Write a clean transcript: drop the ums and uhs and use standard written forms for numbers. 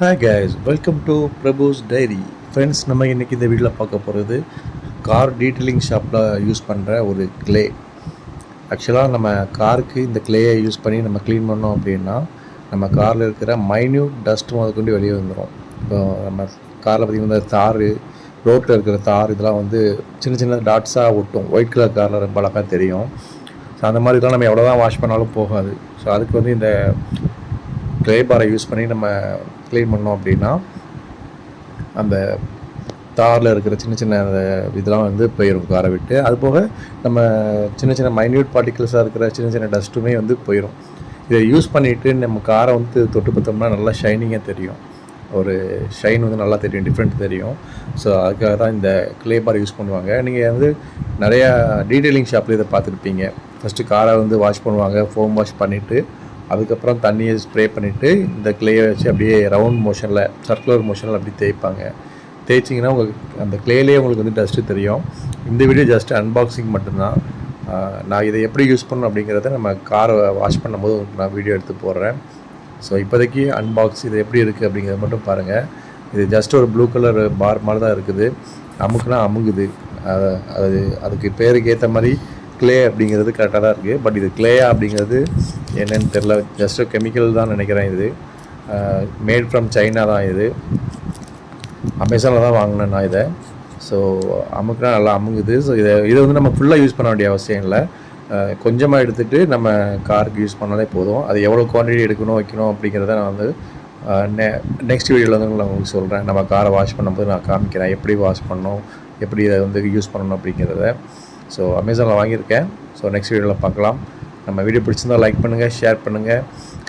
Hi guys, welcome to Prabhu's Diary. Friends, நம்ம இன்றைக்கி இந்த வீடியோவில் பார்க்க போகிறது கார் டீட்டெயிலிங் ஷாப்பில் யூஸ் பண்ணுற ஒரு கிளே. ஆக்சுவலாக நம்ம காருக்கு இந்த கிளேயை யூஸ் பண்ணி நம்ம க்ளீன் பண்ணோம் அப்படின்னா நம்ம காரில் இருக்கிற மைன்யூட் டஸ்ட் முதற்கொண்டு வெளியே வந்துடும். இப்போ நம்ம காரில் பார்த்திங்கன்னா தார், ரோட்டில் இருக்கிற தார் இதெல்லாம் வந்து சின்ன சின்ன டாட்ஸாக ஒட்டும். ஒயிட் கலர் காரில் ரொம்ப அழகாக தெரியும். ஸோ அந்த மாதிரி இதெல்லாம் நம்ம எவ்வளோ தான் வாஷ் பண்ணாலும் போகாது. ஸோ அதுக்கு வந்து இந்த க்ளே பாரை யூஸ் பண்ணி நம்ம க்ளீன் பண்ணோம் அப்படின்னா அந்த தாரில் இருக்கிற சின்ன சின்ன இதெல்லாம் வந்து போயிடும் காரை விட்டு. அதுபோக நம்ம சின்ன சின்ன மைன்யூட் பார்ட்டிகல்ஸாக இருக்கிற சின்ன சின்ன டஸ்ட்டுமே வந்து போயிடும். இதை யூஸ் பண்ணிவிட்டு நம்ம காரை வந்து தொட்டு பார்த்தோம்னா நல்லா ஷைனிங்காக தெரியும். ஒரு ஷைன் வந்து நல்லா தெரியும், டிஃப்ரெண்ட் தெரியும். ஸோ அதுக்காக தான் இந்த க்ளே பார் யூஸ் பண்ணுவாங்க. நீங்கள் வந்து நிறையா டீட்டெயிலிங் ஷாப்பில் இதை பார்த்துருப்பீங்க. ஃபஸ்ட்டு காரை வந்து வாஷ் பண்ணுவாங்க, ஃபோம் வாஷ் பண்ணிவிட்டு அதுக்கப்புறம் தண்ணியை ஸ்ப்ரே பண்ணிவிட்டு இந்த க்ளேயை வச்சு அப்படியே ரவுண்ட் மோஷனில், சர்க்குலர் மோஷனில் அப்படி தேய்ப்பாங்க. தேய்ச்சிங்கன்னா உங்களுக்கு அந்த க்ளேலேயே உங்களுக்கு வந்து டஸ்ட்டு தெரியும். இந்த வீடியோ ஜஸ்ட் அன்பாக்சிங் மட்டும்தான். நான் இதை எப்படி யூஸ் பண்ணணும் அப்படிங்கிறத நம்ம காரை வாஷ் பண்ணும்போது நான் வீடியோ எடுத்து போடுறேன். ஸோ இப்போதைக்கு அன்பாக்ஸ் இது எப்படி இருக்குது அப்படிங்கிறத மட்டும் பாருங்கள். இது ஜஸ்ட் ஒரு ப்ளூ கலர் பார் மாதிரி தான் இருக்குது. அமுக்குனா அமுகுது. அதுக்கு பேருக்கு ஏற்ற மாதிரி க்ளே அப்படிங்கிறது கரெக்டாக தான் இருக்குது. பட் இது க்ளேயா அப்படிங்கிறது என்னென்னு தெரில. ஜஸ்ட்டு கெமிக்கல் தான் நினைக்கிறேன். இது மேட் ஃப்ரம் சைனா தான். இது அமேசானில் தான் வாங்கினேன் நான் இதை. ஸோ அமுக்குனா நல்லா அமுங்குது. ஸோ இதை வந்து நம்ம ஃபுல்லாக யூஸ் பண்ண வேண்டிய அவசியம் இல்லை. கொஞ்சமாக எடுத்துகிட்டு நம்ம காருக்கு யூஸ் பண்ணாலே போதும். அது எவ்வளோ குவான்டிட்டி எடுக்கணும் வைக்கணும் அப்படிங்கிறத நான் வந்து நெக்ஸ்ட் வீடியோவில் வந்து நான் உங்களுக்கு சொல்கிறேன். நம்ம காரை வாஷ் பண்ணும்போது நான் காமிக்கிறேன் எப்படி வாஷ் பண்ணணும், எப்படி இதை வந்து யூஸ் பண்ணணும் அப்படிங்கிறத. ஸோ அமேசானில் வாங்கியிருக்கேன். ஸோ நெக்ஸ்ட் வீடியோவில் பார்க்கலாம். நம்ம வீடியோ பிடிச்சிருந்தால் லைக் பண்ணுங்கள், ஷேர் பண்ணுங்கள்.